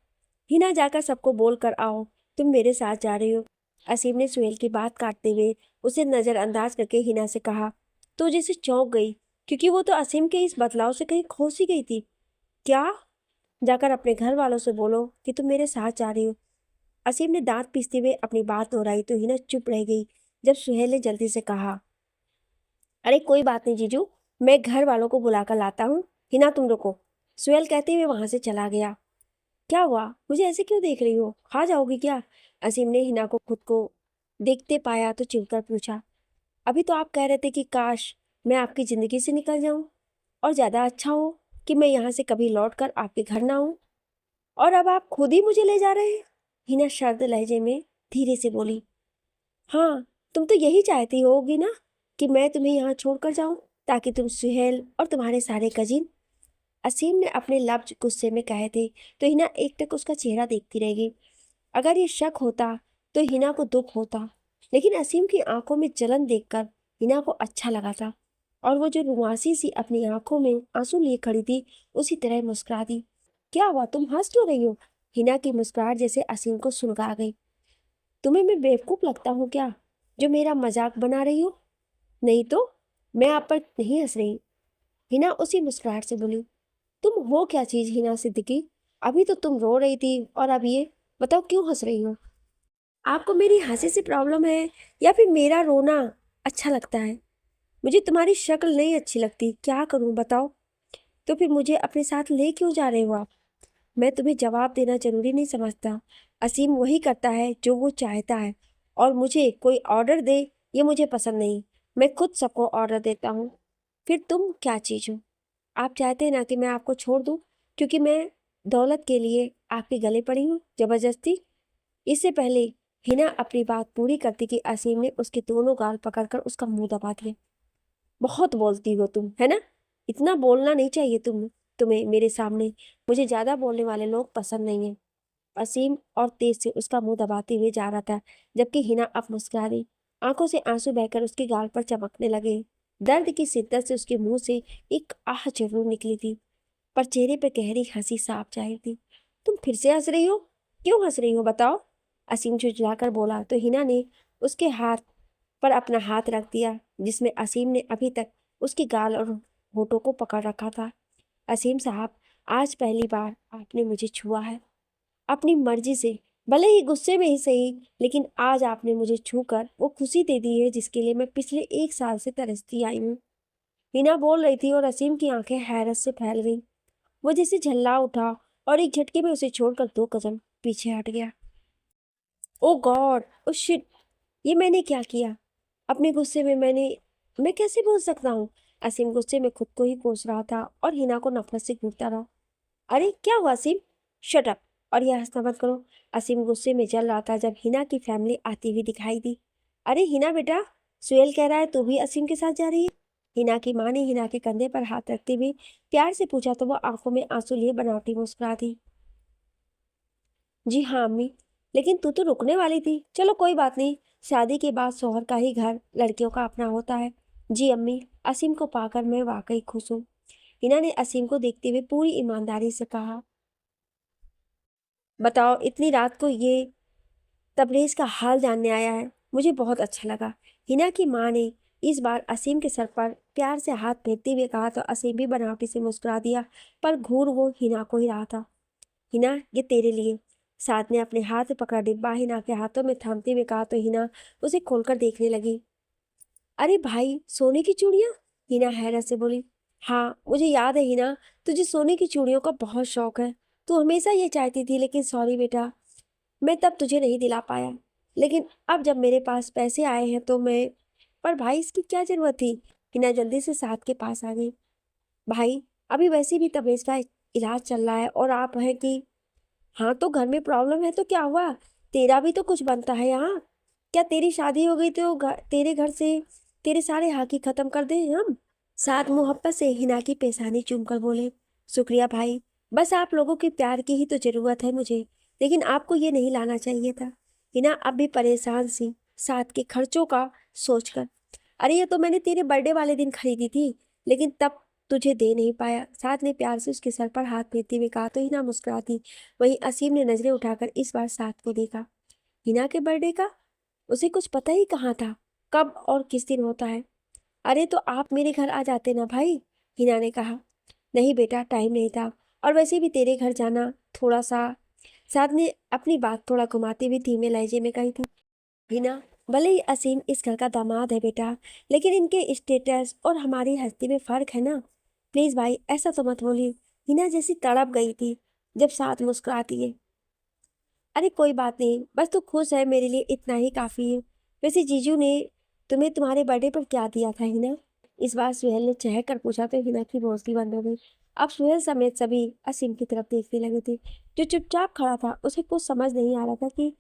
हिना, जाकर सबको बोल कर आओ तुम मेरे साथ जा रही हो। असीम ने सुहेल की बात काटते हुए उसे नजरअंदाज करके हिना से कहा, तो जैसे चौंक गई, क्योंकि वो तो असीम के इस बदलाव से कहीं खो सी गई थी। क्या? जाकर अपने घर वालों से बोलो कि तुम मेरे साथ जा रही हो। असीम ने दांत पीसते हुए अपनी बात दोहराई तो हिना चुप रह गई। जब सुहेल ने जल्दी से कहा, अरे कोई बात नहीं जीजू, मैं घर वालों को बुलाकर लाता हूँ। हिना तुम रुको। सुहेल कहते हुए वहां से चला गया। क्या हुआ? मुझे ऐसे क्यों देख रही हो? खा जाओगी क्या? असीम ने हिना को खुद को देखते पाया तो चिढ़कर पूछा, अभी तो आप कह रहे थे कि काश मैं आपकी ज़िंदगी से निकल जाऊं और ज़्यादा अच्छा हो कि मैं यहाँ से कभी लौट कर आपके घर ना आऊं, और अब आप खुद ही मुझे ले जा रहे हैं। हिना शर्द लहजे में धीरे से बोली, हाँ, तुम तो यही चाहती होगी ना कि मैं तुम्हें यहाँ छोड़कर जाऊं ताकि तुम सुहेल और तुम्हारे सारे कजिन। असीम ने अपने लफ्ज गुस्से में कहे थे तो हिना एकटक उसका चेहरा देखती रह गई। अगर ये शक होता तो हिना को दुख होता, लेकिन असीम की आंखों में जलन देखकर हिना को अच्छा लगा था, और वो जो रुआसी सी अपनी आंखों में आंसू लिए खड़ी थी उसी तरह मुस्कुरा दी। क्या हुआ, तुम हंस क्यों रही हो? हिना की मुस्कुराहट जैसे असीम को सुलगा गई। तुम्हें मैं बेवकूफ लगता हूँ क्या, जो मेरा मजाक बना रही हो? नहीं तो मैं आप पर नहीं हंस रही, हिना उसी मुस्कुराहट से बोली। तुम हो क्या चीज हिना सिद्दीकी? अभी तो तुम रो रही थी और अब ये बताओ क्यों हंस रही हो? आपको मेरी हंसी से प्रॉब्लम है या फिर मेरा रोना अच्छा लगता है? मुझे तुम्हारी शक्ल नहीं अच्छी लगती, क्या करूं बताओ? तो फिर मुझे अपने साथ ले क्यों जा रहे हो आप? मैं तुम्हें जवाब देना जरूरी नहीं समझता। असीम वही करता है जो वो चाहता है, और मुझे कोई ऑर्डर दे ये मुझे पसंद नहीं। मैं खुद सबको ऑर्डर देता हूँ। फिर तुम क्या चीज़ हो? आप चाहते हैं ना कि मैं आपको छोड़ दूँ क्योंकि मैं दौलत के लिए आपके गले पड़ी हूँ जबरदस्ती? इससे पहले हिना अपनी बात पूरी करती कि असीम ने उसके दोनों गाल पकड़कर उसका मुंह दबा दिया। बहुत बोलती हो तुम, है ना? इतना बोलना नहीं चाहिए तुम्हें मेरे सामने। मुझे ज्यादा बोलने वाले लोग पसंद नहीं है। असीम और तेज से उसका मुंह दबाते हुए जा रहा था, जबकि हिना अब मुस्कुरा रही, आंखों से आंसू बहकर उसके गाल पर चमकने लगे। दर्द की शिद्दत से उसके मुंह से एक आह जरूर निकली थी, पर चेहरे पर गहरी हंसी साफ जाहिर थी। तुम फिर से हंस रही हो? क्यों हंस रही हो बताओ? असीम झुंझलाकर बोला तो हिना ने उसके हाथ पर अपना हाथ रख दिया, जिसमें असीम ने अभी तक उसके गाल और होठों को पकड़ रखा था। असीम साहब, आज पहली बार आपने मुझे छुआ है अपनी मर्जी से, भले ही गुस्से में ही सही, लेकिन आज आपने मुझे छूकर वो खुशी दे दी है जिसके लिए मैं पिछले 1 साल से तरसती आई हूँ। हिना बोल रही थी और असीम की आंखें हैरत से फैल गईं। वो जैसे झल्ला उठा और एक झटके में उसे छोड़कर 2 कदम पीछे हट गया। ओ गॉड, ओ शिट, ये मैंने क्या किया? अपने गुस्से में मैं कैसे बोल सकता हूँ? असीम गुस्से में खुद को ही कोस रहा था और हिना को नफरत से घूरता रहा। अरे क्या हुआ असीम? शट अप, और यह हंसना मत करो। असीम गुस्से में जल रहा था जब हिना की फैमिली आती हुई दिखाई दी। अरे हिना बेटा, सुहेल कह रहा है तू भी असीम के साथ जा रही है? हिना की माँ ने हिना के कंधे पर हाथ रखते हुए प्यार से पूछा तो वो आंखों में आंसू लिए बनावटी मुस्कुरा दी। जी हाँ अम्मी, लेकिन तू तो रुकने वाली थी। चलो कोई बात नहीं, शादी के बाद शौहर का ही घर लड़कियों का अपना होता है। जी अम्मी, असीम को पाकर मैं वाकई खुश हूँ, हिना ने असीम को देखते हुए पूरी ईमानदारी से कहा। बताओ, इतनी रात को ये तबरेज का हाल जानने आया है, मुझे बहुत अच्छा लगा। हिना की माँ ने इस बार असीम के सर पर प्यार से हाथ फेरते हुए कहा तो असीम भी बनावटी से मुस्कुरा दिया, पर घूर वो हिना को ही रहा था। हिना, ये तेरे लिए। साथ ने अपने हाथ पकड़ा डिब्बा हिना के हाथों में थामते हुए कहा तो हिना उसे खोलकर देखने लगी। अरे भाई, सोने की चूड़ियां? हिना हैरत से बोली। हाँ, मुझे याद है हिना, तुझे सोने की चूड़ियों का बहुत शौक है। तू हमेशा ये चाहती थी, लेकिन सॉरी बेटा, मैं तब तुझे नहीं दिला पाया। लेकिन अब जब मेरे पास पैसे आए हैं तो मैं। पर भाई, इसकी क्या जरूरत थी? हिना जल्दी से साथ के पास आ गई। भाई, अभी वैसे भी तबीयत का इलाज चल रहा है और आप हैं कि। हाँ, तो घर में प्रॉब्लम है तो क्या हुआ? तेरा भी तो कुछ बनता है यहाँ। क्या तेरी शादी हो गई तो तेरे घर से तेरे सारे हाकी खत्म कर दें हम? साथ मोहब्बत से हिना की पेशानी चूमकर बोले। शुक्रिया भाई, बस आप लोगों के प्यार की ही तो जरूरत है मुझे, लेकिन आपको ये नहीं लाना चाहिए था। हिना अब भी परेशान सी, साथ के खर्चों का सोचकर। अरे ये तो मैंने तेरे बर्थडे वाले दिन खरीदी थी, लेकिन तब तुझे दे नहीं पाया। साथ ने प्यार से उसके सर पर हाथ फेरते हुए कहा तो हिना मुस्कुराती। वहीं असीम ने नजरें उठाकर इस बार साथ को देखा। हिना के बर्थडे का उसे कुछ पता ही कहाँ था, कब और किस दिन होता है। अरे तो आप मेरे घर आ जाते ना भाई, हिना ने कहा। नहीं बेटा, टाइम नहीं था, और वैसे भी तेरे घर जाना थोड़ा सा। साथ ने अपनी बात थोड़ा घुमाते हुए धीमे लहजे में कही थी। हिना, भले ही असीम इस घर का दामाद है बेटा, लेकिन इनके स्टेटस और हमारी हस्ती में फर्क है ना। प्लीज भाई, ऐसा तो मत बोलिए। हिना जैसी तड़प गई थी जब साथ मुस्कुराती है। अरे कोई बात नहीं, बस तू खुश है मेरे लिए इतना ही काफ़ी है। वैसे जीजू ने तुम्हें तुम्हारे बर्थडे पर क्या दिया था हिना? इस बार सुहेल ने चहक कर पूछा तो हिना की हौसली बंद हो गई। अब सुहेल समेत सभी असीम की तरफ देखने लगे थे। जो चुपचाप खड़ा था उसे कुछ समझ नहीं आ रहा था कि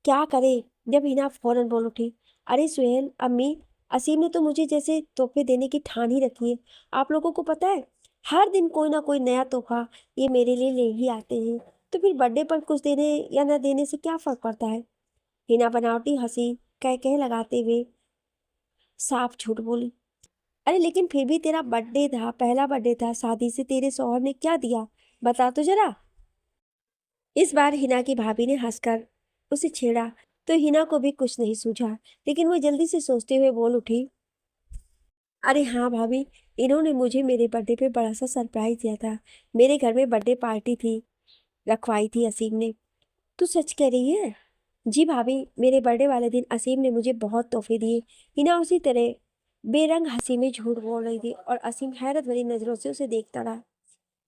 क्या करे। जब हिना फौरन बोल उठी, अरे सुहेल, अम्मी, असीम ने तो मुझे जैसे तोहफे देने की ठान ही रखी है। आप लोगों को पता है, हर दिन कोई ना कोई नया तोहफा ये मेरे लिए ले ही आते हैं। तो फिर बर्थडे पर कुछ देने या न देने से क्या फर्क पड़ता है? हिना बनावटी हंसी कह लगाते हुए साफ झूठ बोली, अरे लेकिन फिर भी तेरा बर्थडे था, पहला बर्थडे था, शादी से तेरे शौहर ने क्या दिया, बता तो जरा। इस बार हिना की भाभी ने हंसकर उसे छेड़ा तो हिना को भी कुछ नहीं सूझा, लेकिन वो जल्दी से सोचते हुए बोल उठी, अरे हाँ भाभी, इन्होंने मुझे मेरे बर्थडे पे बड़ा सा सरप्राइज दिया था। मेरे घर में बर्थडे पार्टी थी, रखवाई थी असीम ने। तू सच कह रही है? जी भाभी, मेरे बर्थडे वाले दिन असीम ने मुझे बहुत तोहफे दिए। हिना उसी तरह बेरंग हंसी में झूठ बोल रही थी और असीम हैरत भरी नजरों से उसे देखता रहा।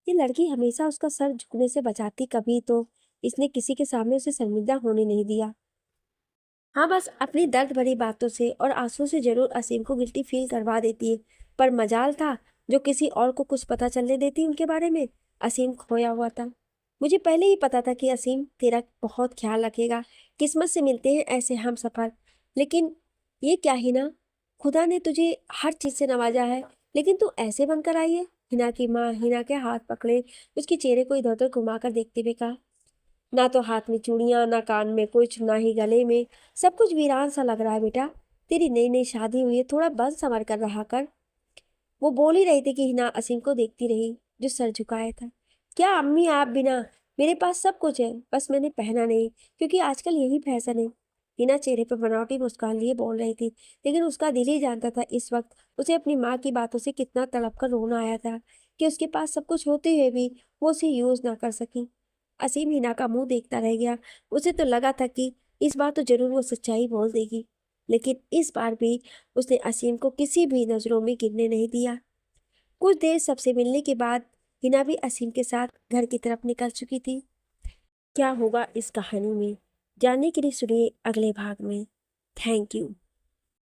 ये लड़की हमेशा उसका सर झुकने से बचाती, कभी तो इसने किसी के सामने उसे शर्मिंदा होने नहीं दिया। हाँ, बस अपनी दर्द भरी बातों से और आंसू से जरूर असीम को गिल्टी फील करवा देती है। पर मजाल था जो किसी और को कुछ पता चलने देती उनके बारे में। असीम खोया हुआ था। मुझे पहले ही पता था कि असीम तेरा बहुत ख्याल रखेगा। किस्मत से मिलते हैं ऐसे हम सफर। लेकिन ये क्या हिना, खुदा ने तुझे हर चीज से नवाजा है, लेकिन तू ऐसे बनकर आई है। हिना की माँ हिना के हाथ पकड़े उसके चेहरे को इधर उधर घुमाकर देखते हुए कहा, ना तो हाथ में चूड़ियां, ना कान में कुछ, ना ही गले में। सब कुछ वीरान सा लग रहा है बेटा। तेरी नई नई शादी हुई है, थोड़ा बस संवर कर रहा कर। वो बोल ही रही थी कि हिना असीम को देखती रही जो सर झुकाया था। क्या अम्मी, आप बिना, मेरे पास सब कुछ है, बस मैंने पहना नहीं, क्योंकि आजकल यही फैशन है। हिना चेहरे पर बनावटी मुस्कान लिए बोल रही थी, लेकिन उसका दिल ही जानता था इस वक्त उसे अपनी माँ की बातों से कितना तड़प कर रोना आया था कि उसके पास सब कुछ होते हुए भी वो उसे यूज ना कर सकी। असीम हिना का मुंह देखता रह गया। उसे तो लगा था कि इस बार तो जरूर वो सच्चाई बोल देगी, लेकिन इस बार भी उसने असीम को किसी भी नजरों में गिरने नहीं दिया। कुछ देर सबसे मिलने के बाद हिना भी असीम के साथ घर की तरफ निकल चुकी थी। क्या होगा इस कहानी में, जानने के लिए सुनिए अगले भाग में। Thank you.